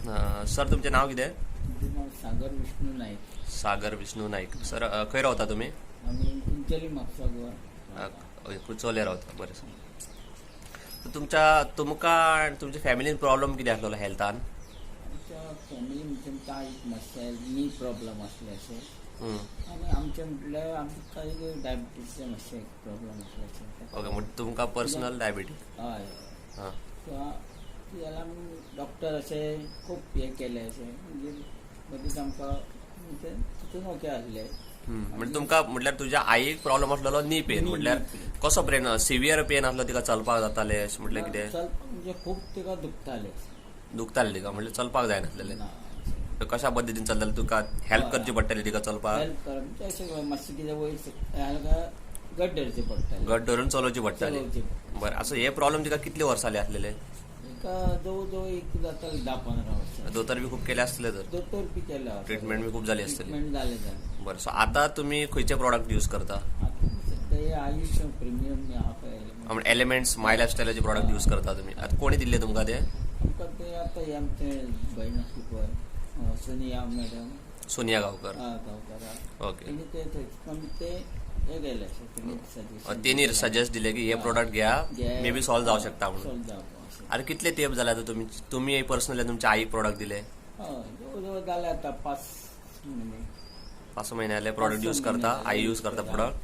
Sir तुमचे नाव कितें? सागर विष्णू नाईक. सागर Vishnu Naik. Sir खंय रावता तुमी? आम्ही कुंचली म्हापसा गोवा. कुचोले रावता. बरें सर. तुमकां तुमच्या फॅमिलीन प्रॉब्लेम कितें आसलो हेल्थान? आमच्या फॅमिली म्हणजे एक मातशें नी प्रॉब्लम आसले अशें. आनी आमचे म्हटल्यार आमकां काही डायबिटीजचे मातशे प्रॉब्लम आसले अशें. ओके, म्हणजे तुमकां पर्सनल डायबिटीज? हय. हां. जाल्यार आमी डॉक्टर अशें खूब हें केलें अशें म्हणजे मदींच आमकां म्हणजे तितून ओके आसलें. म्हणजे तुमकां म्हटल्यार तुज्या आईक प्रॉब्लम आसलेलो नी पेन, म्हटल्यार कसो पेन? सिवियर पेन आसलो, तिका चलपाक जातालें अशें म्हटल्यार कितें? म्हणजे खूब तिका दुखतालें तिका, म्हणजे चलपाक जायनासलेलें? कशा पद्दतीन चलतालें? तुका हेल्प करची पडटाली तिका चलपाक? हेल्प कर म्हणजे अशें मातशें कितें वयर गट धरची पडटाली. गट धरून चलोवची पडटाली. बरें. असो हे प्रॉब्लेम तिका कितले वर्सां आसलेले? जवळ जवळ एक जाताले 10-15 वर्सां. दोतोर बी खूब केले आसतले तर? दोतोर बी केला, ट्रिटमेंट बी खूब जाली आसतली? ट्रिटमेंट जालें. बरें. सो आतां तुमी खंयचे प्रॉडक्ट यूज करता? सध्या आयुष प्रिमियम एलिमेंट्स माय लायफस्टायलाचे प्रॉडक्ट यूज करता तुमी? आतां कोणी दिल्ले तुमकां ते? आमकां ते आतां हे आमचे भयण आसली पळय सोनिया मॅडम. सोनिया गांवकर. गांवकर. ओके. ते हे गेले तेणी सजेस्ट दिले की हे प्रोडक्ट घ्या, मे बी सॉल्व जावं शकता म्हणून. आनी कितले तेंप जाले आतां तुमी पर्सनली तुमच्या आईक प्रोडक्ट दिले? जवळ जवळ जाले आतां 5 महिने. 5 महिने जाले प्रोडक्ट यूज करता, आई यूज करता प्रोडक्ट.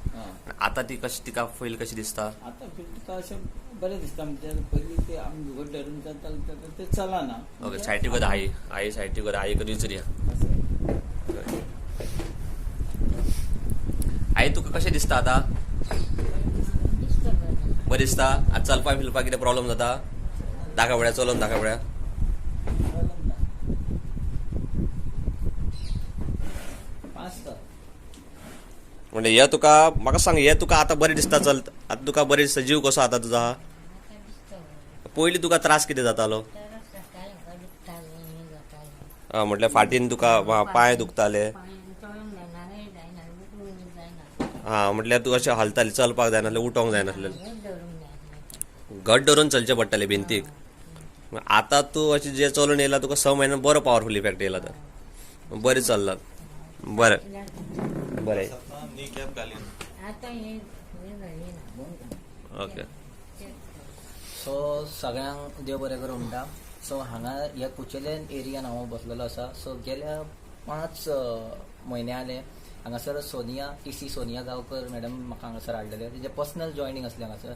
आतां ती कशी, तिका फील कशी दिसता? आतां फील तिका अशें बरें दिसता. म्हणजे पयलीं ते आमी घट धरून चलताले ते चलना. ओके. सायडीक वता आई सायडीक वता, आईक विचरया. आई तुका कशें दिसता आतां? बरें दिसता? आतां चलपाक फिरपाक कितें प्रॉब्लेम जाता? दाखा पळया, चलोवन दाखा पळया. म्हणजे हे तुका म्हाका सांग, हे तुका आतां बरें दिसता? चल आतां तुका बरें दिसता? जीव कसो आतां तुजो? पयलीं तुका त्रास कितें जातालो? म्हटल्यार फाटीन तुका पांय दुखताले? म्हटल्यार तूं अशें हालतालें, चलपाक जायनासलें, उठोंक जायनासलें, घट धरून चलचें पडटालें भिंतीक. आतां तूं अशें जे चलून येयला तुका 6 म्हयन्यान बरो पावरफुल इफेक्ट येयला तर बरें चल्लां. बरें बरें. ओके. सो सगळ्यांक देव बरें करूं म्हणटा. सो हांगा ह्या कुचेलेन एरियान हांव बसलेलो आसा. सो गेल्या 5 म्हयने जाले हांगासर सोनिया गांवकर मॅडम म्हाका हांगासर हाडलेले. तिजे पर्सनल जॉयनींग आसलें हांगासर.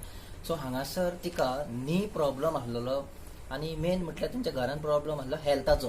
सो हांगासर तिका नी प्रॉब्लम आसलेलो आनी मेन म्हटल्यार तेंच्या घरान प्रॉब्लम आसलो हेल्थाचो.